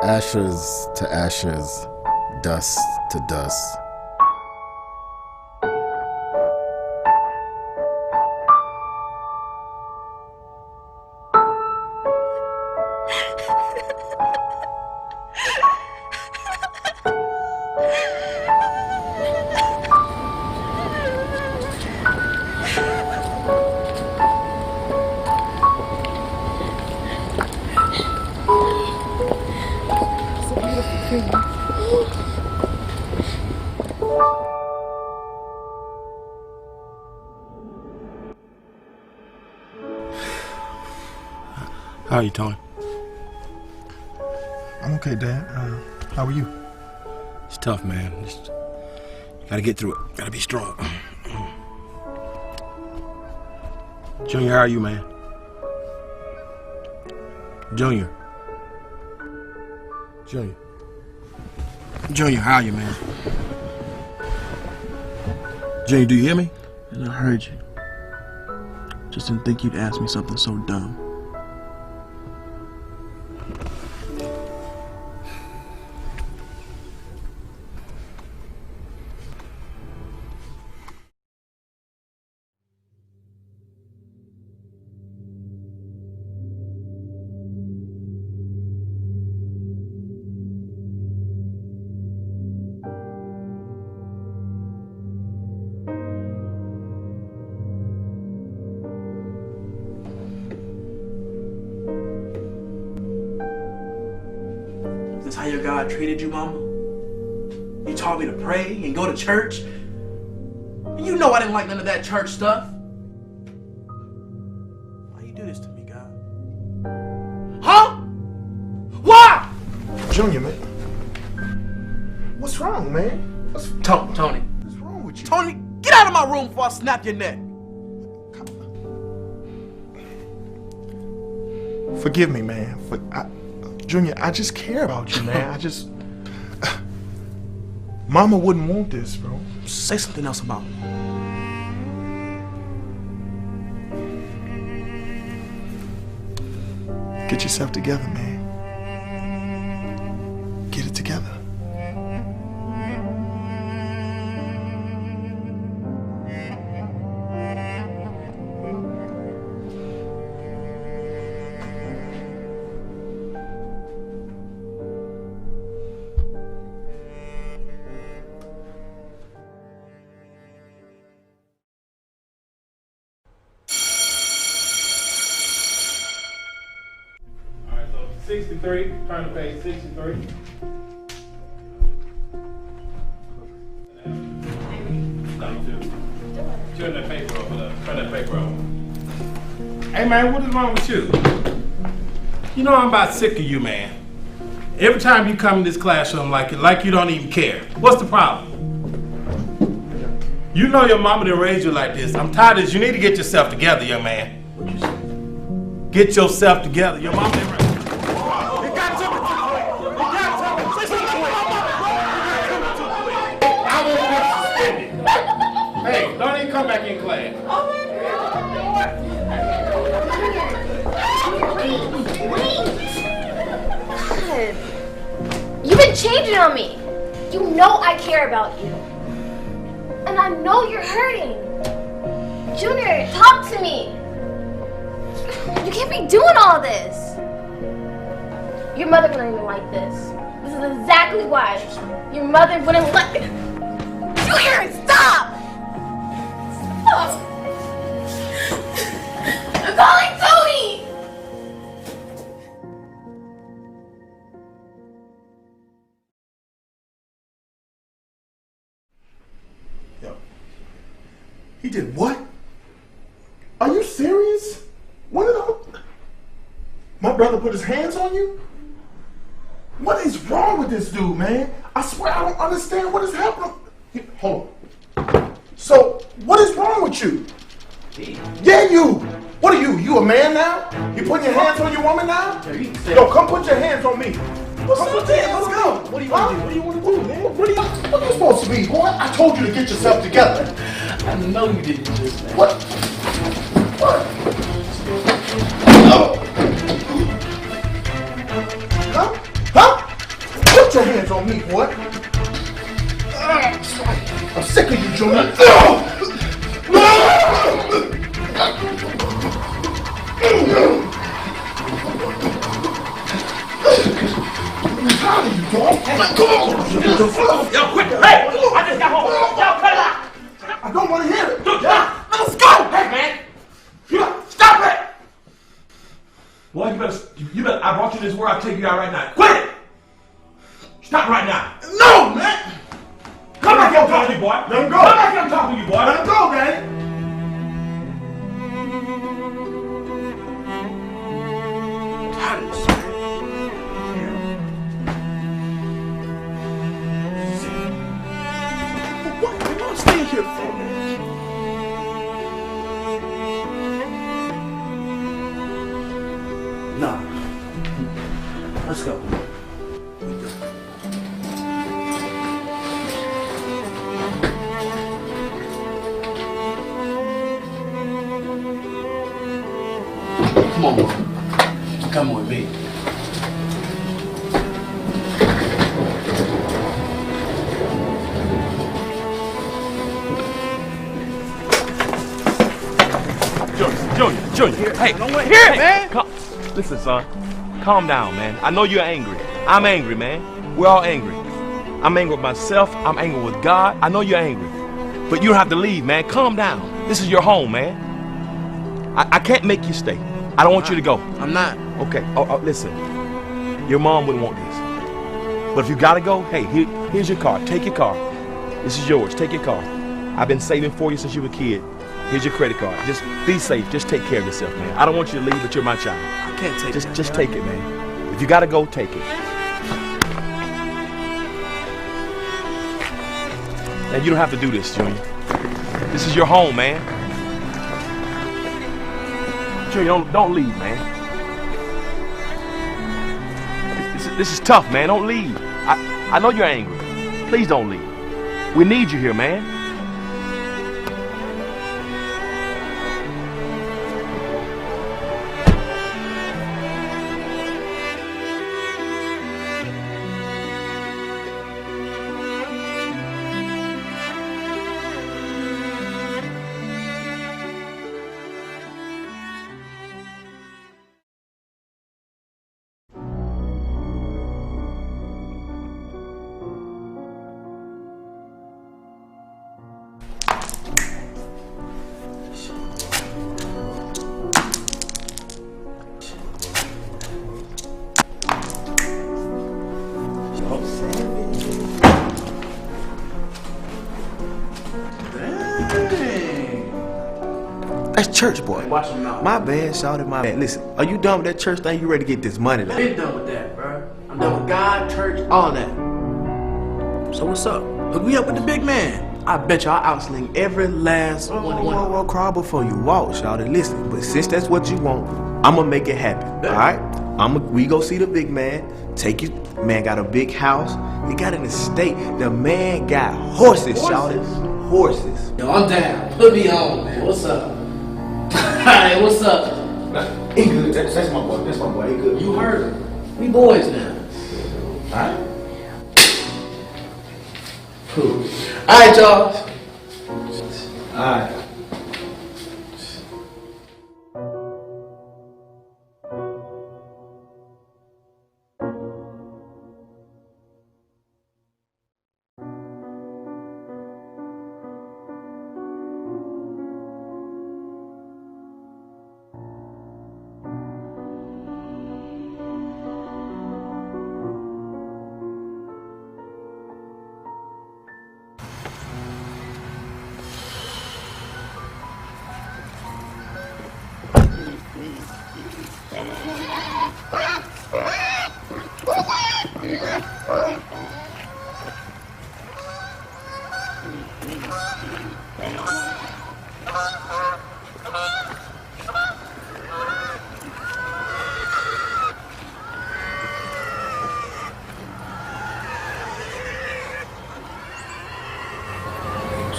Ashes to ashes, dust to dust. How are you, Tony? I'm okay, Dad. How are you? It's tough, man. Just gotta get through it. Gotta be strong. Junior, how are you, man? Junior. Junior, how are you, man? Junior, do you hear me? And I heard you. Just didn't think you'd ask me something so dumb. That's how your God treated you, Mama? He taught me to pray and go to church. And you know I didn't like none of that church stuff. Why you do this to me, God? Huh? Why? Junior, man. What's wrong, man? Tony. What's wrong with you? Tony, get out of my room before I snap your neck. Forgive me, man. Junior, I just care about you, man. Mama wouldn't want this, bro. Say something else about me. Get yourself together, man. Get it together. All right, so 63, turn to page 63. Turn that paper over. Turn that paper over. Hey man, what is wrong with you? You know I'm about sick of you, man. Every time you come in this classroom like you don't even care. What's the problem? You know your mama didn't raise you like this. I'm tired of this. You need to get yourself together, young man. What'd you say? Get yourself together. Your mama didn't raise you. Hey, don't even come back in class. God, you've been changing on me. You know I care about you. And I know you're hurting. Junior, talk to me. You can't be doing all this. Your mother wouldn't even like this. This is exactly why. Your mother wouldn't let it. You hear it? Stop! Stop! I'm calling Tony! Yo. He did what? Are you serious? What did my brother put his hands on you? What is wrong with this dude, man? I swear I don't understand what is happening. Hold on. So, what is wrong with you? Yeah, you. What are you? You a man now? You putting your hands on your woman now? Yo, come put your hands on me. What's up, man? Let's go. What do you want to do? What do you want to do, man? What are you supposed to be, boy? I told you to get yourself together. I know you didn't just, man. What? What? No. Huh? Huh? me, boy. I'm sick of you, Junior. Yo, quit! Hey! I just got home! Yo, cut it out! I don't want to hear it. Let's go! Hey, man! Stop it! Boy, you better, I brought you this word, I'll take you out right now. Quit it! Stop right now. No, man! Come back here, I'm talking to you, boy. Let him go. Come back here, I'm talking to you, boy. Let him go, Daddy. Stay here for me. Nah. Let's go. Come on, boy. Come with me. Junior, hey, I don't want to hear it, man. Listen, son, calm down, man. I know you're angry. I'm angry, man. We're all angry. I'm angry with myself. I'm angry with God. I know you're angry, but you don't have to leave, man. Calm down. This is your home, man. I can't make you stay. I don't want you to go. I'm not. Okay. Oh, listen. Your mom wouldn't want this, but if you gotta go, hey, here's your car. Take your car. This is yours. Take your car. I've been saving for you since you were a kid. Here's your credit card. Just be safe. Just take care of yourself, man. I don't want you to leave, but you're my child. I can't take it. Just take it, man. If you gotta go, take it. And you don't have to do this, Junior. This is your home, man. Junior, don't leave, man. This is tough, man. Don't leave. I know you're angry. Please don't leave. We need you here, man. That's church, boy. Watch him now. My bad, shouted my bad. Listen, are you done with that church thing? You ready to get this money? I've been done with that, bro. I'm done with God, church, all that. So what's up? Hook me up with the big man. I bet you I'll outsling every last one. Whoa, crawl before you walk, shouted. Listen, but since that's what you want, I'm gonna make it happen. All right? We go see the big man. Take you. Man got a big house. He got an estate. The man got horses, shouted. Horses. Yo, I'm down. Put me on, man. What's up? Hey, what's up? He good. That's my boy. That's my boy. He good. You heard him. We boys now. Alright? Cool. Alright, y'all. Alright.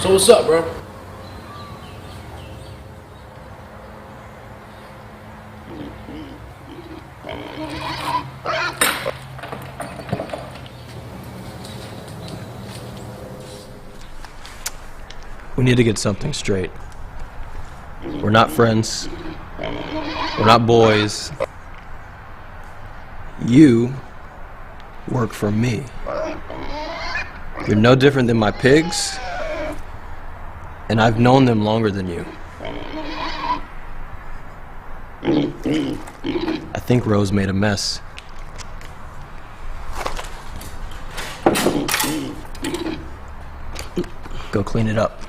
So what's up, bro? We need to get something straight. We're not friends. We're not boys. You work for me. You're no different than my pigs, and I've known them longer than you. I think Rose made a mess. Go clean it up.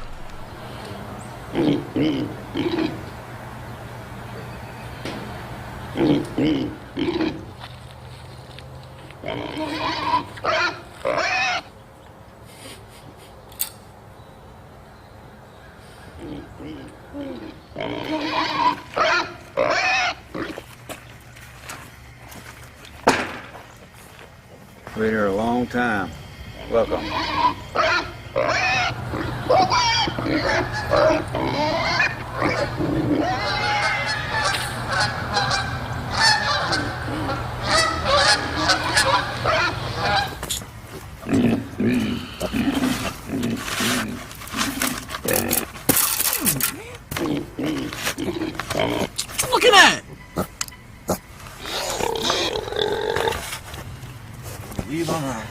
Been here a long time. Welcome. Look at that! Leave on.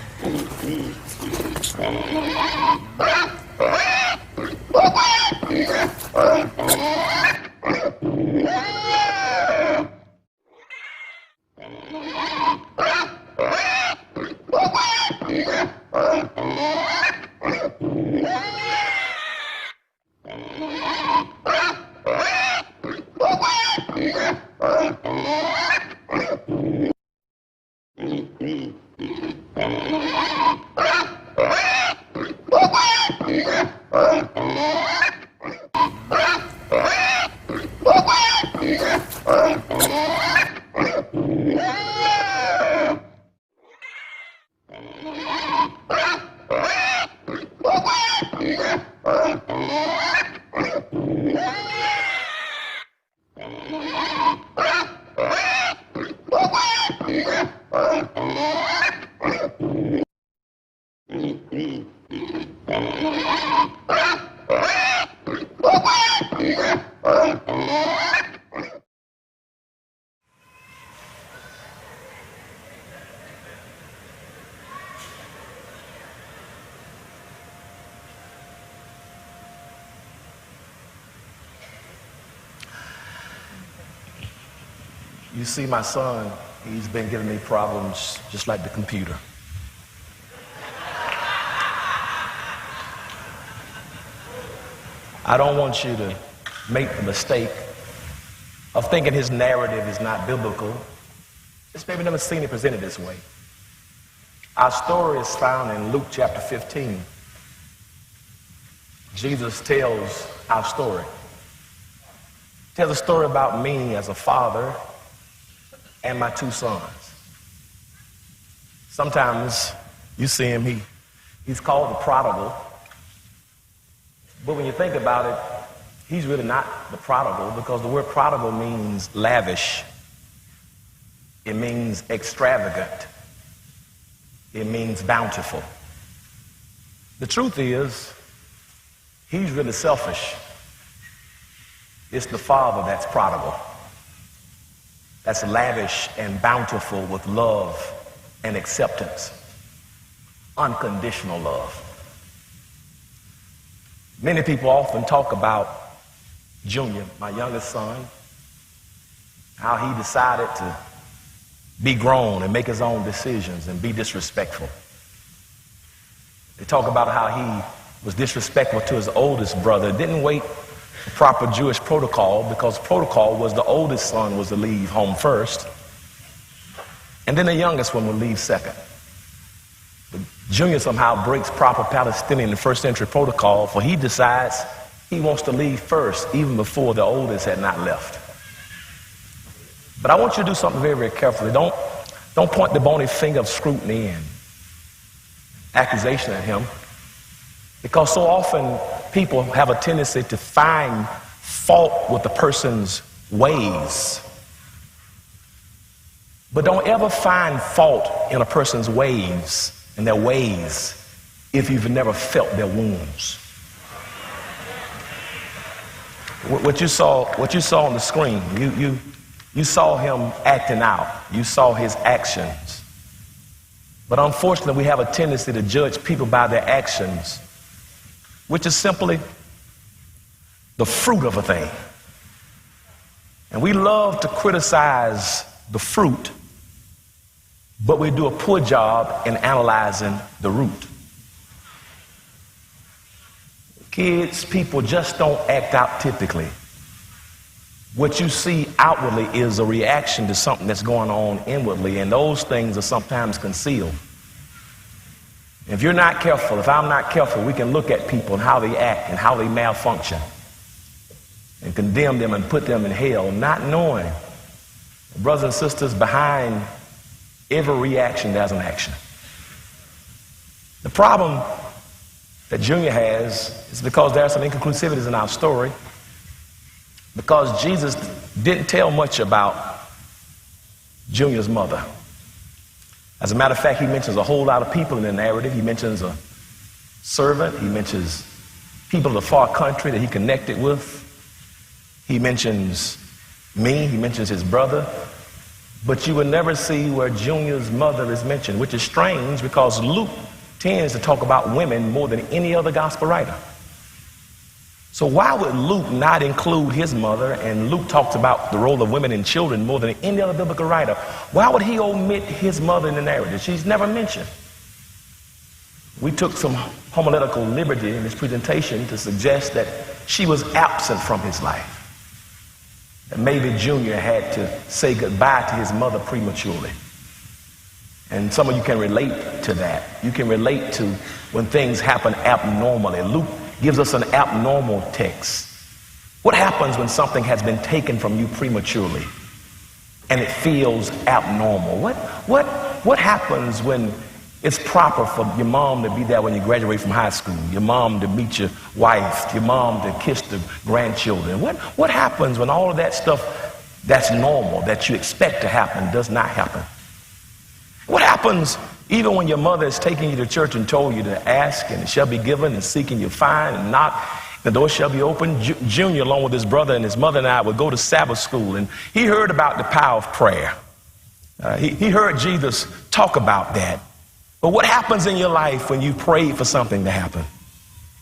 You see, my son, he's been giving me problems just like the computer. I don't want you to make the mistake of thinking his narrative is not biblical. Just maybe never seen it presented this way. Our story is found in Luke chapter 15. Jesus tells our story. Tells a story about me as a father and my two sons. Sometimes you see him, he's called the prodigal. But when you think about it, he's really not the prodigal, because the word prodigal means lavish. It means extravagant. It means bountiful. The truth is, he's really selfish. It's the father that's prodigal, that's lavish and bountiful with love and acceptance, unconditional love. Many people often talk about Junior, my youngest son, how he decided to be grown and make his own decisions and be disrespectful. They talk about how he was disrespectful to his oldest brother, didn't wait for proper Jewish protocol, because protocol was the oldest son was to leave home first, and then the youngest one would leave second. But Junior somehow breaks proper Palestinian and first century protocol, for he decides he wants to leave first, even before the oldest had not left. But I want you to do something very, very carefully. Don't point the bony finger of scrutiny and accusation at him, because so often people have a tendency to find fault with the person's ways. But don't ever find fault in a person's ways and their ways if you've never felt their wounds. What you saw on the screen, you saw him acting out. You saw his actions. But unfortunately, we have a tendency to judge people by their actions, which is simply the fruit of a thing. And we love to criticize the fruit, but we do a poor job in analyzing the root. Kids, people just don't act out typically. What you see outwardly is a reaction to something that's going on inwardly, and those things are sometimes concealed. If you're not careful, if I'm not careful, we can look at people and how they act and how they malfunction and condemn them and put them in hell, not knowing, brothers and sisters, behind every reaction there's an action. The problem that Junior has is because there are some inconclusivities in our story, because Jesus didn't tell much about Junior's mother. As a matter of fact, he mentions a whole lot of people in the narrative. He mentions a servant. He mentions people of the far country that he connected with. He mentions me. He mentions his brother. But you will never see where Junior's mother is mentioned, which is strange because Luke tends to talk about women more than any other gospel writer. So why would Luke not include his mother, and Luke talks about the role of women and children more than any other biblical writer? Why would he omit his mother in the narrative? She's never mentioned. We took some homiletical liberty in this presentation to suggest that she was absent from his life. That maybe Junior had to say goodbye to his mother prematurely. And some of you can relate to that. You can relate to when things happen abnormally. Luke gives us an abnormal text. What happens when something has been taken from you prematurely and it feels abnormal? What happens when it's proper for your mom to be there when you graduate from high school, your mom to meet your wife, your mom to kiss the grandchildren? What happens when all of that stuff that's normal, that you expect to happen, does not happen? What happens even when your mother is taking you to church and told you to ask and it shall be given, and seek and you'll find, and knock, the door shall be opened? Junior, along with his brother and his mother and I, would go to Sabbath school, and he heard about the power of prayer. He heard Jesus talk about that. But what happens in your life when you prayed for something to happen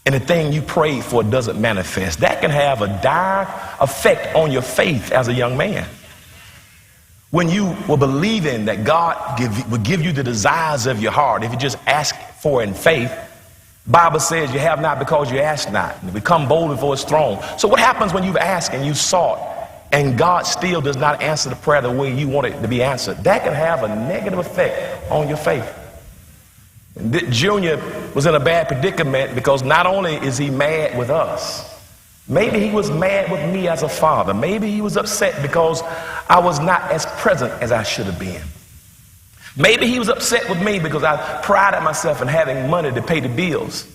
and the thing you prayed for doesn't manifest? That can have a dire effect on your faith as a young man. When you were believing that God would give you the desires of your heart if you just ask for it in faith, the Bible says you have not because you ask not, and we come bold before his throne. So what happens when you've asked and you sought and God still does not answer the prayer the way you want it to be answered? That can have a negative effect on your faith. And Junior was in a bad predicament because not only is he mad with us, maybe he was mad with me as a father. Maybe he was upset because I was not as present as I should have been. Maybe he was upset with me because I prided myself in having money to pay the bills,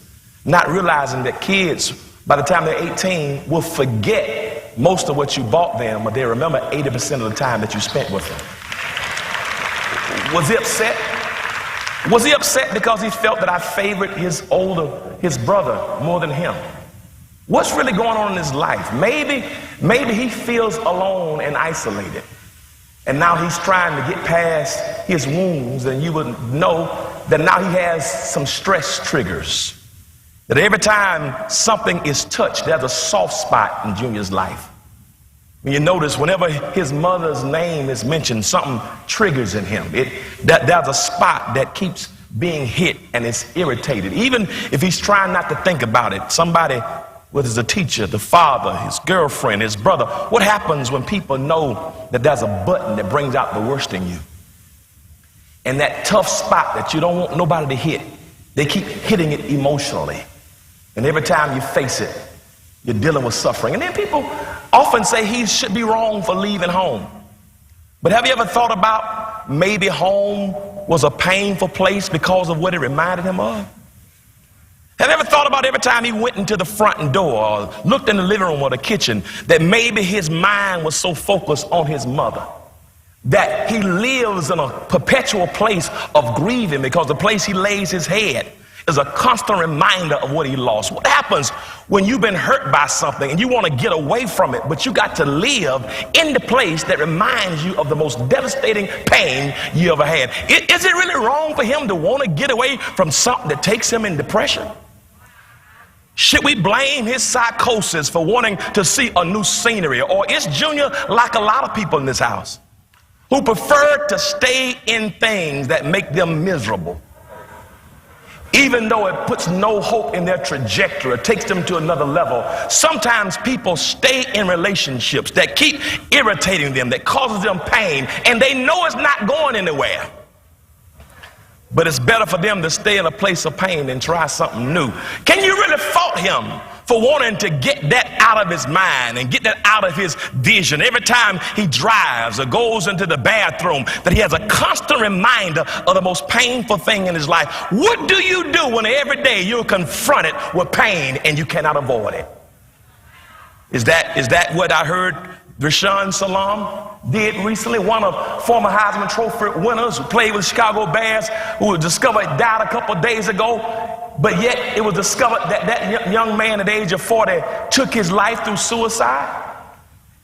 not realizing that kids, by the time they're 18, will forget most of what you bought them, but they remember 80% of the time that you spent with them. Was he upset? Was he upset because he felt that I favored his brother more than him? What's really going on in his life? Maybe he feels alone and isolated. And now he's trying to get past his wounds, and you would know that now he has some stress triggers. That every time something is touched, there's a soft spot in Junior's life. When you notice, whenever his mother's name is mentioned, something triggers in him. There's a spot that keeps being hit and it's irritated. Even if he's trying not to think about it, somebody, whether it's a teacher, the father, his girlfriend, his brother, what happens when people know that there's a button that brings out the worst in you? And that tough spot that you don't want nobody to hit, they keep hitting it emotionally. And every time you face it, you're dealing with suffering. And then people often say he should be wrong for leaving home. But have you ever thought about maybe home was a painful place because of what it reminded him of? Have you ever thought about every time he went into the front door or looked in the living room or the kitchen that maybe his mind was so focused on his mother that he lives in a perpetual place of grieving because the place he lays his head is a constant reminder of what he lost. What happens when you've been hurt by something and you want to get away from it, but you got to live in the place that reminds you of the most devastating pain you ever had? Is it really wrong for him to want to get away from something that takes him in depression? Should we blame his psychosis for wanting to see a new scenery? Or is Junior like a lot of people in this house who prefer to stay in things that make them miserable, even though it puts no hope in their trajectory, it takes them to another level? Sometimes people stay in relationships that keep irritating them, that causes them pain, and they know it's not going anywhere. But it's better for them to stay in a place of pain and try something new. Can you really fault him for wanting to get that out of his mind and get that out of his vision? Every time he drives or goes into the bathroom, that he has a constant reminder of the most painful thing in his life. What do you do when every day you're confronted with pain and you cannot avoid it? Is that what I heard Rashawn Salam did recently? One of former Heisman Trophy winners who played with the Chicago Bears, who was discovered died a couple of days ago, but yet it was discovered that that young man at the age of 40 took his life through suicide.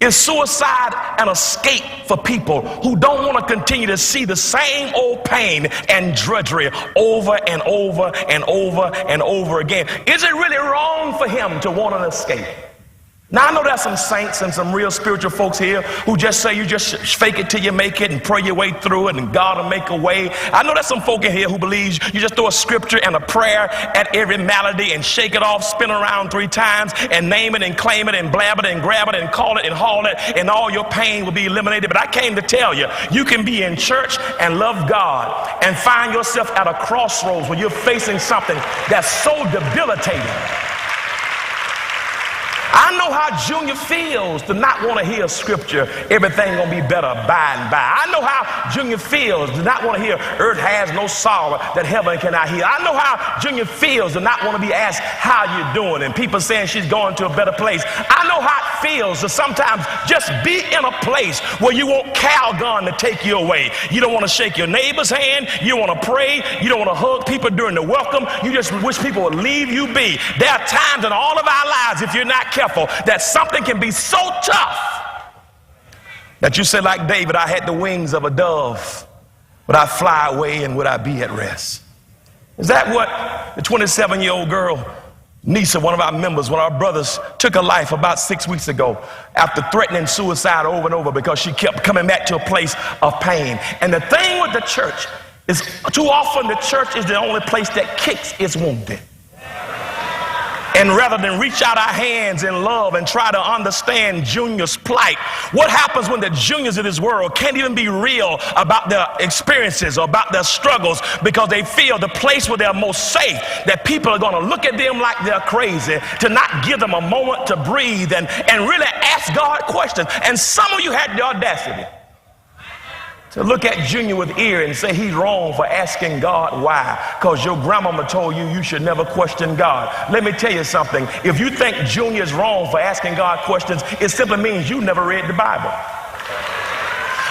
Is suicide an escape for people who don't want to continue to see the same old pain and drudgery over and over and over and over again? Is it really wrong for him to want an escape? Now, I know there's some saints and some real spiritual folks here who just say you just fake it till you make it and pray your way through it and God will make a way. I know there's some folk in here who believes you just throw a scripture and a prayer at every malady and shake it off, spin around 3 times and name it and claim it and blab it and grab it and call it and haul it, and all your pain will be eliminated. But I came to tell you, you can be in church and love God and find yourself at a crossroads where you're facing something that's so debilitating. I know how Junior feels to not want to hear scripture, everything gonna be better by and by. I know how Junior feels to not want to hear earth has no sorrow that heaven cannot heal. I know how Junior feels to not want to be asked how you're doing and people saying she's going to a better place. I know how it feels to sometimes just be in a place where you want Calgon to take you away. You don't want to shake your neighbor's hand, you don't want to pray, you don't want to hug people during the welcome, you just wish people would leave you be. There are times in all of our lives, if you're not careful, that something can be so tough that you say, like David, I had the wings of a dove, would I fly away and would I be at rest? Is that what the 27-year-old girl, Nisa, one of our members, one of our brothers, took her life about 6 weeks ago after threatening suicide over and over because she kept coming back to a place of pain? And the thing with the church is too often the church is the only place that kicks its wounded. And rather than reach out our hands in love and try to understand Junior's plight, what happens when the juniors of this world can't even be real about their experiences or about their struggles because they feel the place where they're most safe, that people are going to look at them like they're crazy, to not give them a moment to breathe and really ask God questions. And some of you had the audacity to look at Junior with ear and say he's wrong for asking God why, because your grandmama told you you should never question God. Let me tell you something. If you think Junior is wrong for asking God questions, it simply means you never read the Bible.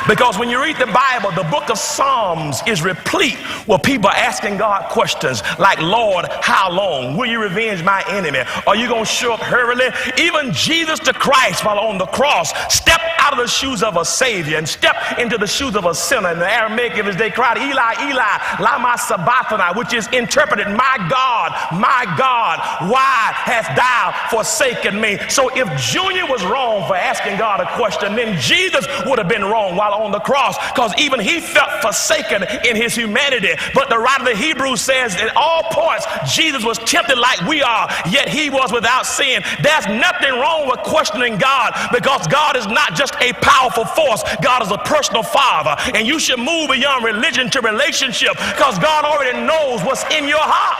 Because when you read the Bible, the book of Psalms is replete with people asking God questions like, Lord, how long? Will you revenge my enemy? Are you going to show up hurriedly? Even Jesus the Christ, while on the cross, stepped out of the shoes of a Savior and stepped into the shoes of a sinner. In the Aramaic of his day, cried, Eli, Eli, lama sabachthani, which is interpreted, my God, why hast thou forsaken me? So if Junior was wrong for asking God a question, then Jesus would have been wrong while on the cross, because even he felt forsaken in his humanity. But the writer of the Hebrews says at all points Jesus was tempted like we are, yet he was without sin. There's nothing wrong with questioning God, because God is not just a powerful force. God is a personal father, and you should move beyond religion to relationship, because God already knows what's in your heart.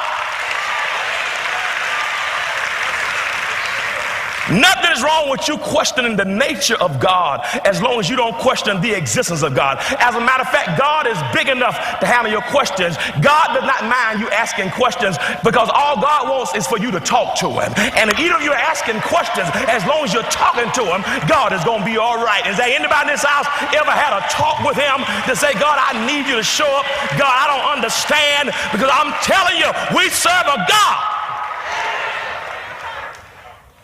Nothing is wrong with you questioning the nature of God as long as you don't question the existence of God. As a matter of fact, God is big enough to handle your questions. God does not mind you asking questions because all God wants is for you to talk to him. And if either of you are asking questions, as long as you're talking to him, God is going to be all right. Is there anybody in this house ever had a talk with him to say, God, I need you to show up. God, I don't understand, because I'm telling you, we serve a God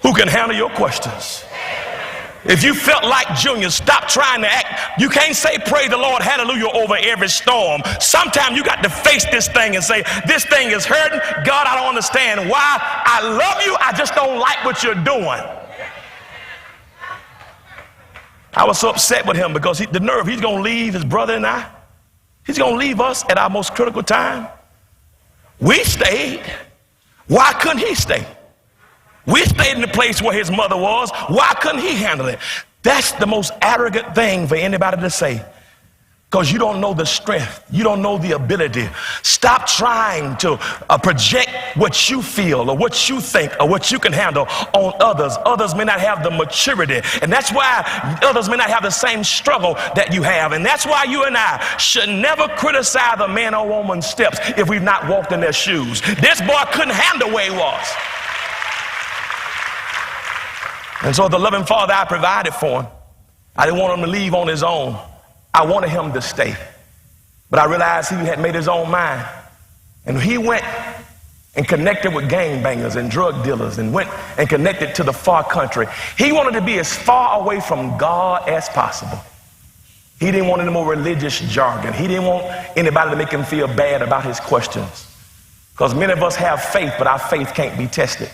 who can handle your questions. If you felt like Junior, stop trying to act. You can't say praise the Lord, hallelujah, over every storm. Sometimes you got to face this thing and say, this thing is hurting. God, I don't understand why. I love you, I just don't like what you're doing. I was so upset with him because the nerve, he's going to leave his brother and I. He's going to leave us at our most critical time. We stayed. Why couldn't he stay? We stayed in the place where his mother was. Why couldn't he handle it? That's the most arrogant thing for anybody to say, because you don't know the strength. You don't know the ability. Stop trying to project what you feel or what you think or what you can handle on others. Others may not have the maturity, and that's why others may not have the same struggle that you have. And that's why you and I should never criticize a man or woman's steps if we've not walked in their shoes. This boy couldn't handle where he was. And so the loving father I provided for him, I didn't want him to leave on his own. I wanted him to stay. But I realized he had made his own mind. And he went and connected with gangbangers and drug dealers and went and connected to the far country. He wanted to be as far away from God as possible. He didn't want any more religious jargon. He didn't want anybody to make him feel bad about his questions. Because many of us have faith, but our faith can't be tested.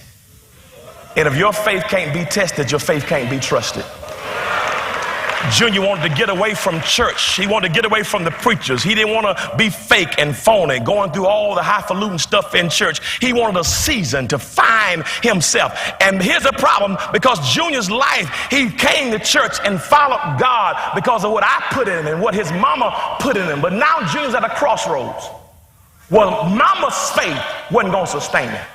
And if your faith can't be tested, your faith can't be trusted. Junior wanted to get away from church. He wanted to get away from the preachers. He didn't want to be fake and phony, going through all the highfalutin stuff in church. He wanted a season to find himself. And here's the problem, because Junior's life, he came to church and followed God because of what I put in him and what his mama put in him. But now Junior's at a crossroads. Well, mama's faith wasn't going to sustain him.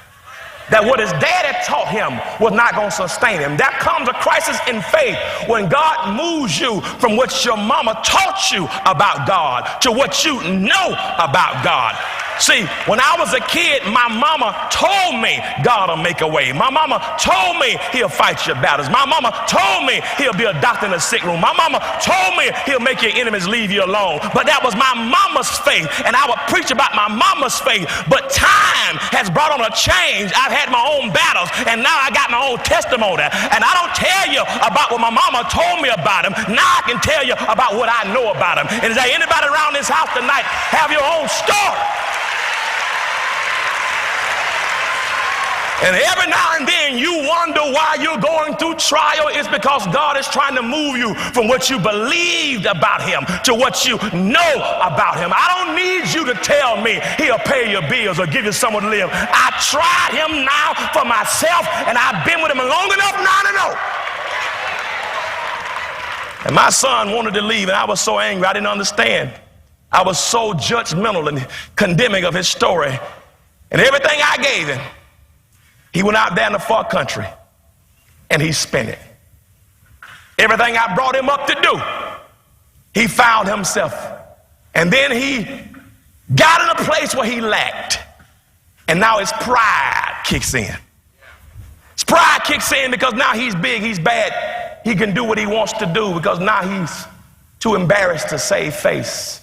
That what his daddy taught him was not going to sustain him. That comes a crisis in faith when God moves you from what your mama taught you about God to what you know about God. See, when I was a kid, my mama told me God will make a way. My mama told me he'll fight your battles. My mama told me he'll be a doctor in the sick room. My mama told me he'll make your enemies leave you alone. But that was my mama's faith, and I would preach about my mama's faith. But time has brought on a change. I've had my own battles, and now I got my own testimony. And I don't tell you about what my mama told me about him. Now I can tell you about what I know about him. And is there anybody around this house tonight have your own story? And every now and then you wonder why you're going through trial. It's because God is trying to move you from what you believed about him to what you know about him. I don't need you to tell me he'll pay your bills or give you somewhere to live. I tried him now for myself, and I've been with him long enough now to know. And my son wanted to leave, and I was so angry. I didn't understand. I was so judgmental and condemning of his story. And everything I gave him, he went out there in the far country and he spent it. Everything I brought him up to do, he found himself. And then he got in a place where he lacked. And now his pride kicks in. His pride kicks in because now he's big, he's bad. He can do what he wants to do because now he's too embarrassed to save face.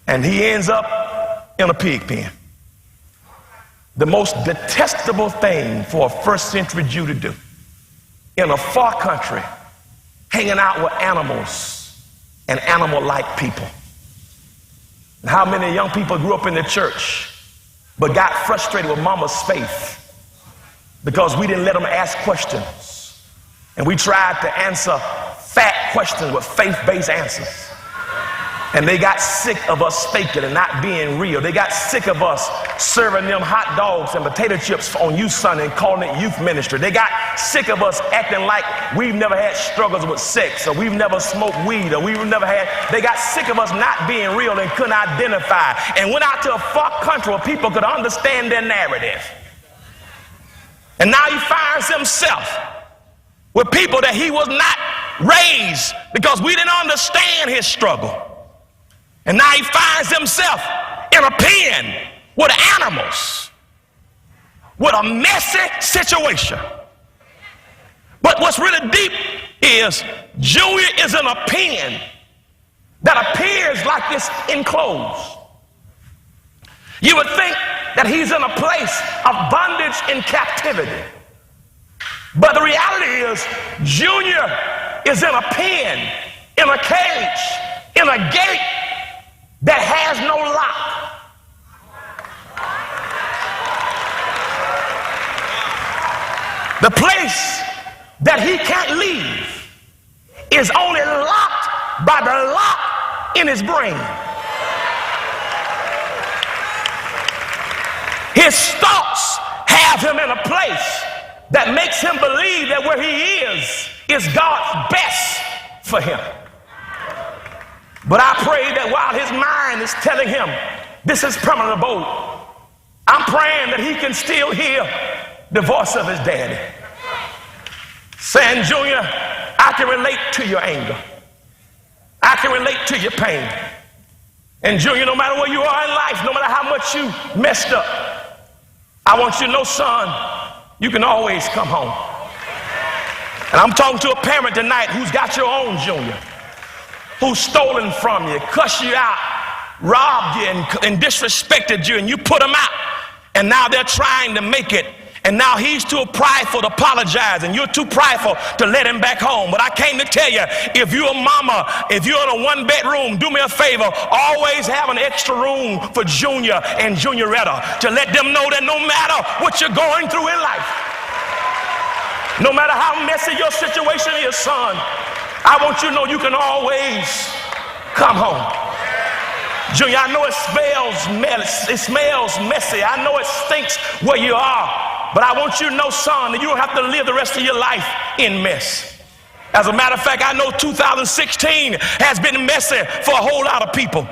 And he ends up in a pig pen. The most detestable thing for a first century Jew to do in a far country, hanging out with animals and animal-like people. And how many young people grew up in the church but got frustrated with mama's faith because we didn't let them ask questions. And we tried to answer fat questions with faith-based answers. And they got sick of us faking and not being real. They got sick of us serving them hot dogs and potato chips on Youth Sunday and calling it youth ministry. They got sick of us acting like we've never had struggles with sex, or we've never smoked weed, or they got sick of us not being real and couldn't identify, and went out to a far country where people could understand their narrative. And now he finds himself with people that he was not raised because we didn't understand his struggle. And now he finds himself in a pen with animals, with a messy situation. But what's really deep is Junior is in a pen that appears like it's enclosed. You would think that he's in a place of bondage and captivity. But the reality is, Junior is in a pen, in a cage, in a gate that has no lock. The place that he can't leave is only locked by the lock in his brain. His thoughts have him in a place that makes him believe that where he is God's best for him. But I pray that while his mind is telling him this is permanent abode, I'm praying that he can still hear the voice of his daddy saying, Junior, I can relate to your anger. I can relate to your pain. And Junior, no matter where you are in life, no matter how much you messed up, I want you to know, son, you can always come home. And I'm talking to a parent tonight who's got your own Junior, who's stolen from you, cussed you out, robbed you, and disrespected you, and you put them out. And now they're trying to make it. And now he's too prideful to apologize, and you're too prideful to let him back home. But I came to tell you, if you're a mama, if you're in a one-bedroom, do me a favor, always have an extra room for Junior and Junioretta to let them know that no matter what you're going through in life, no matter how messy your situation is, son, I want you to know you can always come home. Junior, I know it smells messy. I know it stinks where you are. But I want you to know, son, that you don't have to live the rest of your life in mess. As a matter of fact, I know 2016 has been messy for a whole lot of people.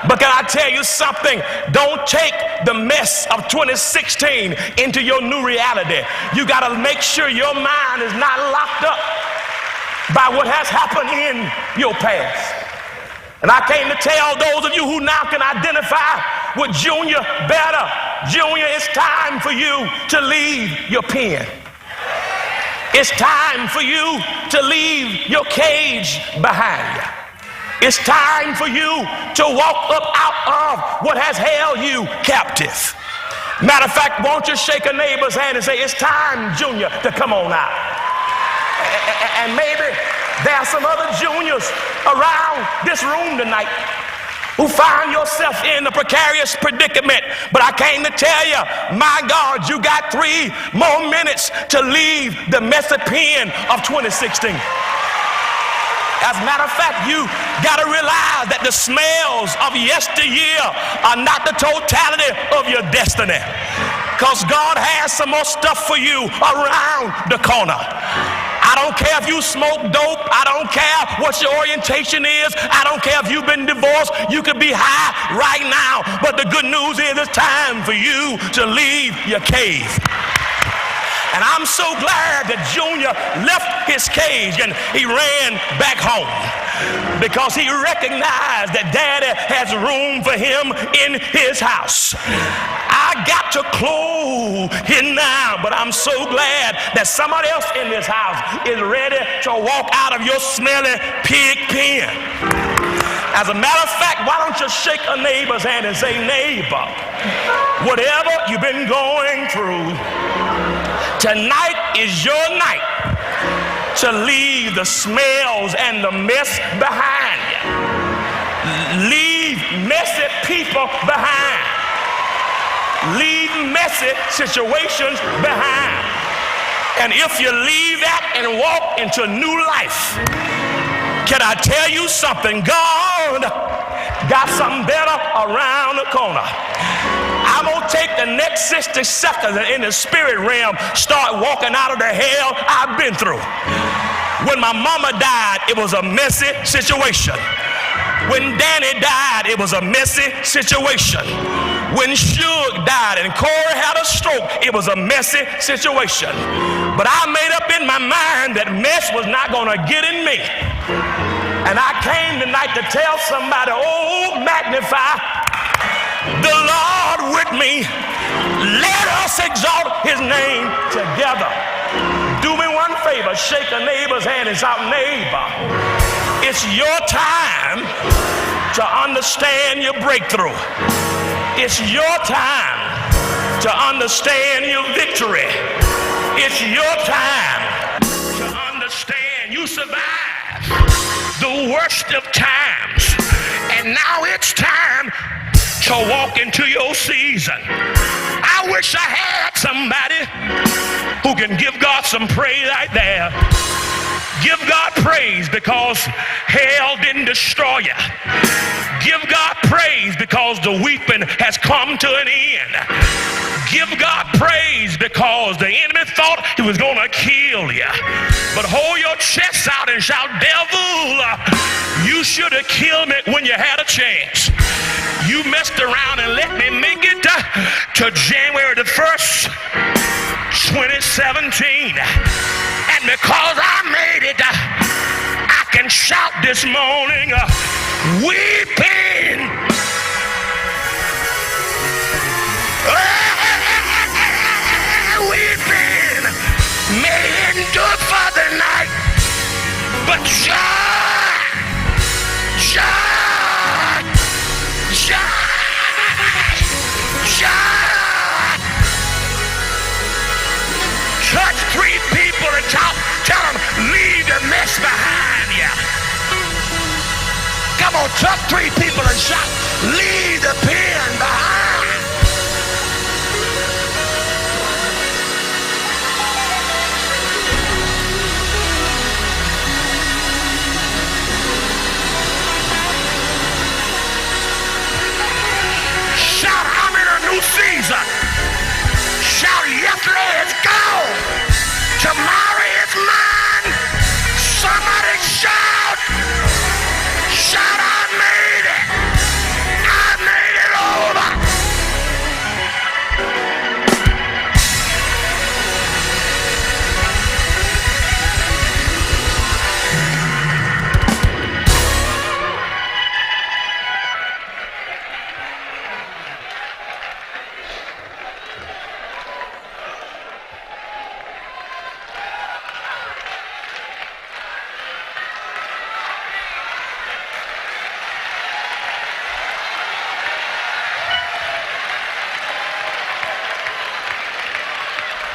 But can I tell you something? Don't take the mess of 2016 into your new reality. You got to make sure your mind is not locked up by what has happened in your past. And I came to tell those of you who now can identify with Junior better, Junior, it's time for you to leave your pen. It's time for you to leave your cage behind you. It's time for you to walk up out of what has held you captive. Matter of fact, won't you shake a neighbor's hand and say, it's time, Junior, to come on out. And maybe there are some other juniors around this room tonight who find yourself in a precarious predicament. But I came to tell you, my God, you got 3 more minutes to leave the messy pen of 2016. As a matter of fact, you got to realize that the smells of yesteryear are not the totality of your destiny. Because God has some more stuff for you around the corner. I don't care if you smoke dope. I don't care what your orientation is. I don't care if you've been divorced. You could be high right now. But the good news is it's time for you to leave your cave. And I'm so glad that Junior left his cage and he ran back home because he recognized that Daddy has room for him in his house. I got to close him now, but I'm so glad that somebody else in this house is ready to walk out of your smelly pig pen. As a matter of fact, why don't you shake a neighbor's hand and say, neighbor, whatever you've been going through, tonight is your night to leave the smells and the mess behind you. Leave messy people behind. Leave messy situations behind. And if you leave that and walk into new life, can I tell you something? God got something better around the corner. I'm going to take the next 60 seconds and in the spirit realm start walking out of the hell I've been through. When my mama died, it was a messy situation. When Danny died, it was a messy situation. When Suge died and Corey had a stroke, it was a messy situation. But I made up in my mind that mess was not gonna get in me. And I came tonight to tell somebody, oh, magnify the Lord with me. Let us exalt his name together. Do me one favor, shake a neighbor's hand and shout, neighbor, it's your time to understand your breakthrough. It's your time to understand your victory. It's your time to understand you survived the worst of times. And now it's time to walk into your season. I wish I had somebody who can give God some praise right there. Give God praise because hell didn't destroy you. Give God praise because the weeping has come to an end. Give God praise because the enemy thought he was going to kill you. But hold your chest out and shout, devil, you should have killed me when you had a chance. You messed around and let me make it to January the 1st, 2017. And because I made it, I can shout this morning, weeping. Weeping may endure for the night, but joy, joy, joy, joy. Touch 3 people and tell them, leave the mess behind you. Come on, touch 3 people and shout, leave the pen behind.